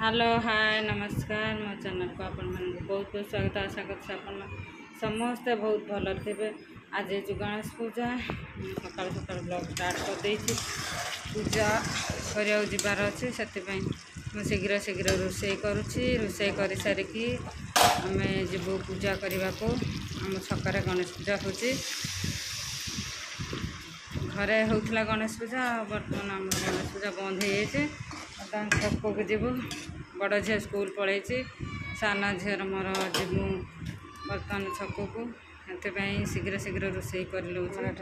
Hello hi नमस्कार मो channel को आपण बहुत बहुत स्वागत आशा कर समस्ते बहुत भल थे। आज जो गणेश पूजा सकाल सकाल ब्लॉग स्टार्ट कर देछि। पूजा करिया जिबार अच्छे से शीघ्र शीघ्र रोषे करुच्ची। रोषे कर सारिकी आम जीवु पूजा करने को। आम छकरे गणेश पूजा हो घरे होता गणेश पूजा। बर्तमान आम गणेश पूजा बंद हो जाए। छक को जीवु बड़ झी स्कूल पलि सान झीर मोर जीवु बर्तमान छक को। से शीघ्र शीघ्र रोषे कर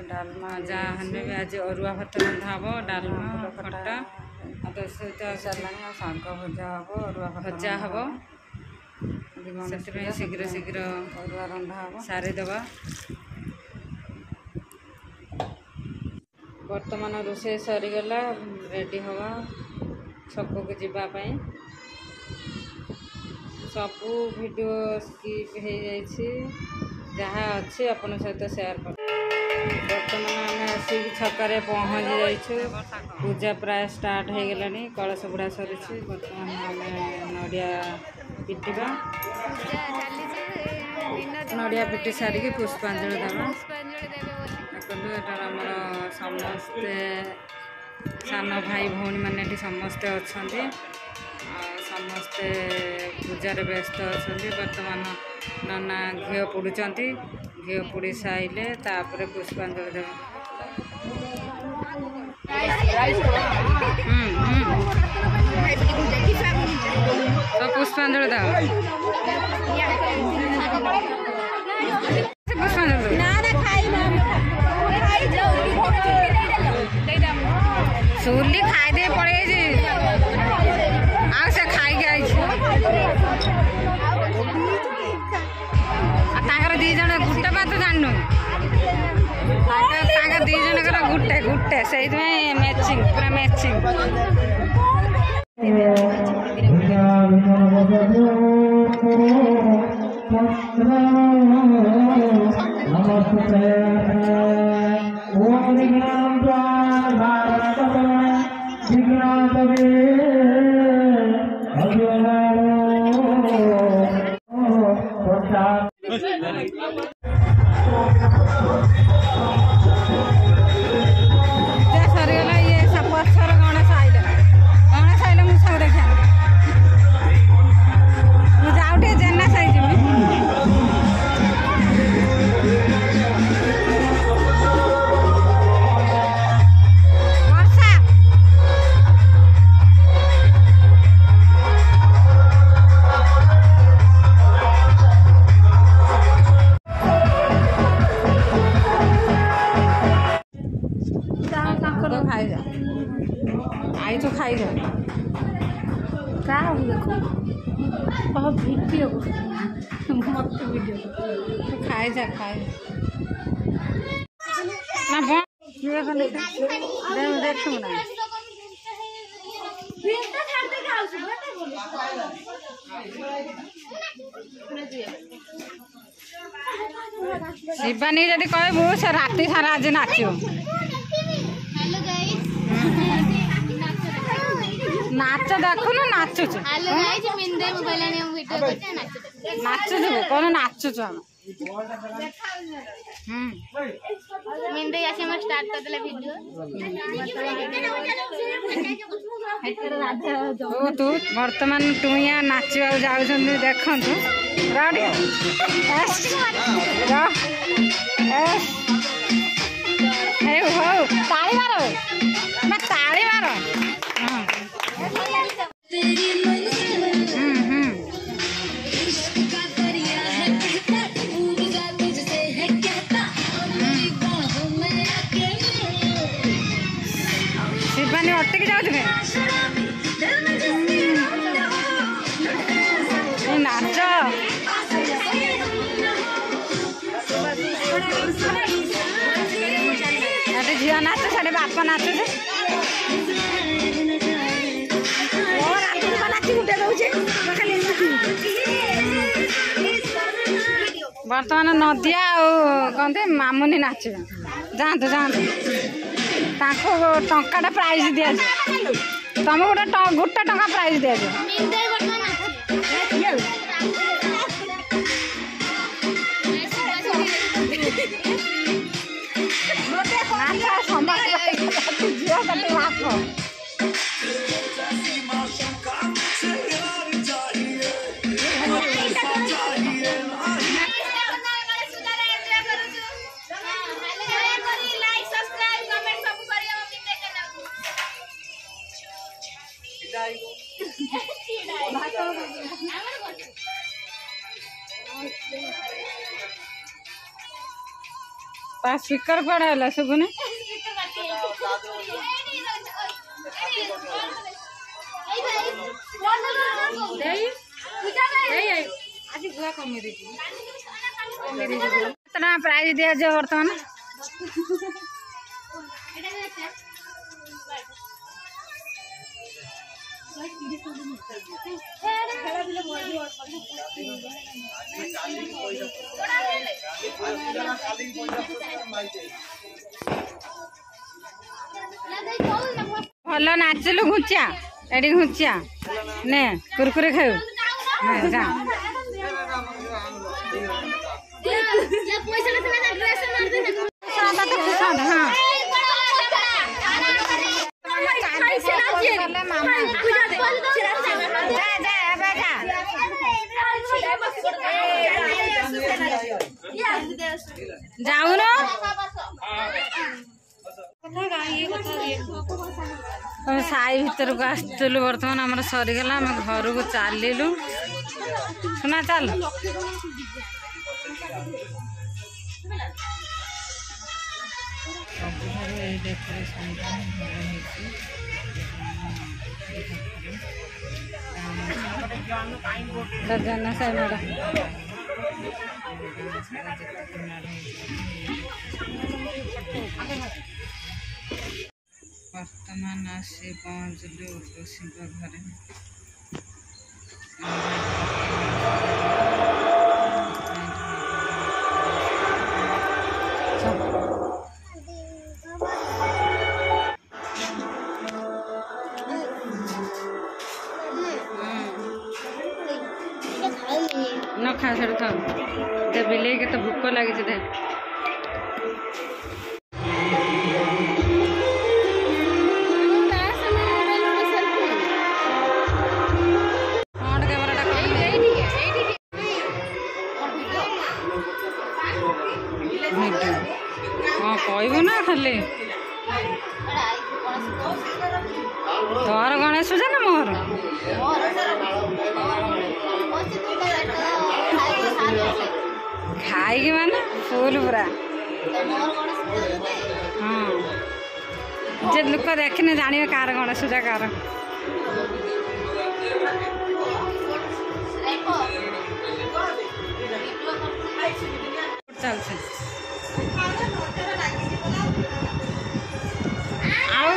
डालमा जहाँ भी आज अरुआ भात रंधा हे डालमा खटा सहित शाग भजा हे अरुआ भजा हे से शीघ्र शीघ्र अरुआ रंधा हे सारीदेवा। बर्तमान रोषे सरीगला रेडी हवा छक को जीवाई। सबू वीडियो स्किप हो जहाँ अच्छी अपन सहित शेयर कर। बर्तमान आम आसिक छकरे पहुँची जाइए। पूजा प्राय स्टार्ट हो गलानी। कलश बुढ़ा सरी। बर्तमान आम नड़िया पिटिबा। नड़िया पिटी सारिकी पुष्पांजलि देवा। देखो एटार आमर समस्ते सान भाई भौणी मैंने समस्ते अच्छा समस्ते पूजार व्यस्त अच्छा। बर्तमान नना घी पोड़ुंट घी पोड़ी साइले तापर पुष्पांजलि देव। तो पुष्पांजलि देव सुरली खाई दे पड़े से खाई दी जन गुटे बात जानू दी जन गुटे गुटे से मैचिंग पूरा मैचिंग। सरीगला ये सब पक्षर गणेश आइले मुझे देखा मुझे आउटे जेना साइज आई तो खाई जा क्या देखो बहुत वीडियो मत वीडियो खाई जा ना देख ना शिवानी जदि कहबू से राति सारा आज नाचो नाच देखु ना नाचुच नाचुच कौन नाचुच तू बर्तमान टुइया नाचा जाऊँ देखु रेडी हो ताली मारो ना ताली मारो। शिवानी अटकी जाऊ नाच झील नाच साढ़े बापा नाच बर्तमान नदिया कहते मामुनी नाच जातु जातु टंकाटा प्राइज दि तुम गोटे टंका प्राइज दे स्पीकर कड़ा है शुभुनि आज गुआ कमी कितना प्राइज दिया जाए बर्तमान भल नाचलु घुचिया एडी घुचिया ने कुरकुरे खाऊ जा जाऊ साई भर को आसलु बर्तमान आम सरीगला आम घर को चलू सुना चल जना साई माड़ वर्तमान आसी पहुँचलु उर्वशी घरे न खा से था बिले के तो भूक लगी दे हाँ कहबू ना खाली तोर गणेश पूजा ना मोर खाई माने फुल पूरा हाँ जे लोक देखने जाने कार गणेश पूजा कार चल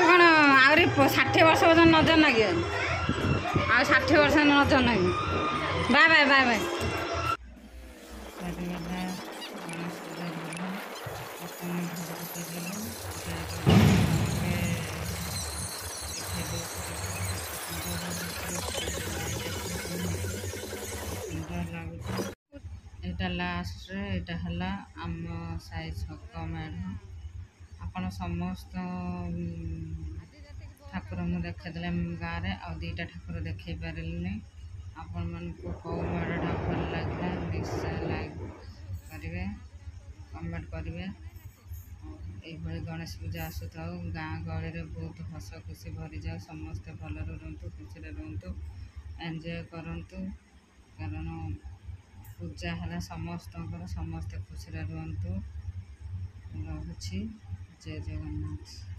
कौन आहरी 60 वर्ष पर्यटन नजर लगे आ 60 वर्ष नजर लगे बाय बाय बाय बाय एटा लास्ट एटा हला आम साई छक मेढ़ आपण समस्त ठाकुर मु देखेदे गाँव में आ 2टा ठाकुर देखे पारे आपण मन को कौ मेढ़ा भल लगे निश्चय लाइक करेंगे कमेंट करेंगे ये गणेश पूजा आसुता गाँ गहली में बहुत हस खुशी भरी जाओ समस्ते भल रुहतु खुशी रुहतु एंजॉय करंतु कारण पूजा है समस्त समस्ते खुशी रुहतु रहुछि जय जगन्नाथ।